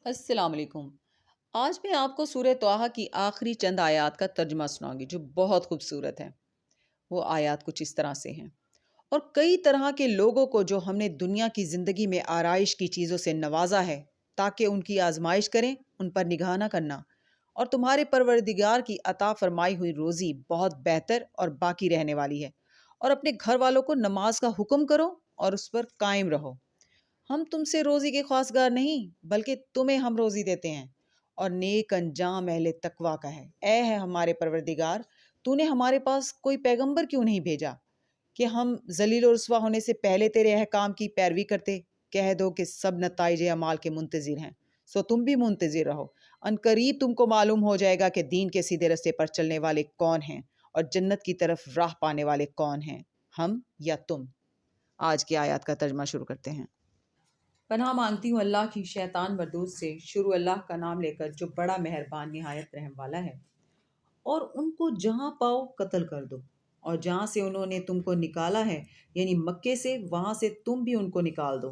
السلام علیکم۔ آج میں آپ کو سورہ طٰہٰ کی آخری چند آیات کا ترجمہ سناؤں گی جو بہت خوبصورت ہے۔ وہ آیات کچھ اس طرح سے ہیں: اور کئی طرح کے لوگوں کو جو ہم نے دنیا کی زندگی میں آرائش کی چیزوں سے نوازا ہے تاکہ ان کی آزمائش کریں، ان پر نگاہ نہ کرنا، اور تمہارے پروردگار کی عطا فرمائی ہوئی روزی بہت بہتر اور باقی رہنے والی ہے، اور اپنے گھر والوں کو نماز کا حکم کرو اور اس پر قائم رہو۔ ہم تم سے روزی کے خواستگار نہیں بلکہ تمہیں ہم روزی دیتے ہیں، اور نیک انجام اہل تقویٰ کا ہے۔ اے ہے ہمارے پروردگار، تو نے ہمارے پاس کوئی پیغمبر کیوں نہیں بھیجا کہ ہم ذلیل و رسوا ہونے سے پہلے تیرے احکام کی پیروی کرتے؟ کہہ دو کہ سب نتائج اعمال کے منتظر ہیں، سو تم بھی منتظر رہو۔ ان قریب تم کو معلوم ہو جائے گا کہ دین کے سیدھے رستے پر چلنے والے کون ہیں اور جنت کی طرف راہ پانے والے کون ہیں، ہم یا تم۔ آج کی آیات کا ترجمہ شروع کرتے ہیں۔ پناہ مانگتی ہوں اللہ کی شیطان مردود سے۔ شروع اللہ کا نام لے کر جو بڑا مہربان نہایت رحم والا ہے۔ اور ان کو جہاں پاؤ قتل کر دو، اور جہاں سے انہوں نے تم کو نکالا ہے یعنی مکے سے، وہاں سے تم بھی ان کو نکال دو۔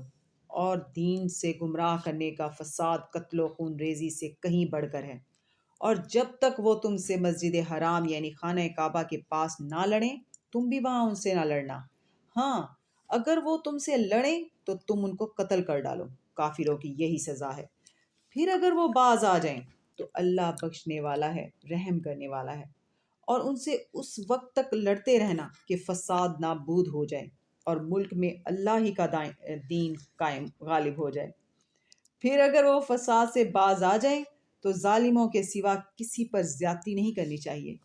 اور دین سے گمراہ کرنے کا فساد قتل و خون ریزی سے کہیں بڑھ کر ہے۔ اور جب تک وہ تم سے مسجد حرام یعنی خانہ کعبہ کے پاس نہ لڑیں، تم بھی وہاں ان سے نہ لڑنا۔ ہاں، اگر وہ تم سے لڑیں تو تم ان کو قتل کر ڈالو۔ کافروں کی یہی سزا ہے۔ پھر اگر وہ باز آ جائیں تو اللہ بخشنے والا ہے، رحم کرنے والا ہے۔ اور ان سے اس وقت تک لڑتے رہنا کہ فساد نابود ہو جائے اور ملک میں اللہ ہی کا دین قائم غالب ہو جائے۔ پھر اگر وہ فساد سے باز آ جائیں تو ظالموں کے سوا کسی پر زیادتی نہیں کرنی چاہیے۔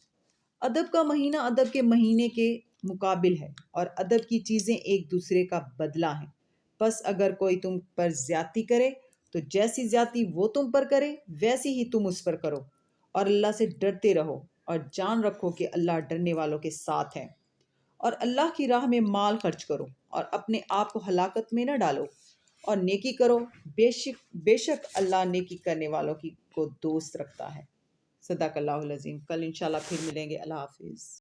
ادب کا مہینہ ادب کے مہینے کے مقابل ہے، اور ادب کی چیزیں ایک دوسرے کا بدلہ ہیں۔ بس اگر کوئی تم پر زیادتی کرے تو جیسی زیادتی وہ تم پر کرے ویسی ہی تم اس پر کرو، اور اللہ سے ڈرتے رہو اور جان رکھو کہ اللہ ڈرنے والوں کے ساتھ ہے۔ اور اللہ کی راہ میں مال خرچ کرو اور اپنے آپ کو ہلاکت میں نہ ڈالو، اور نیکی کرو، بے شک اللہ نیکی کرنے والوں کو دوست رکھتا ہے۔ صدق اللہ العظیم۔ کل انشاءاللہ پھر ملیں گے۔ اللہ حافظ۔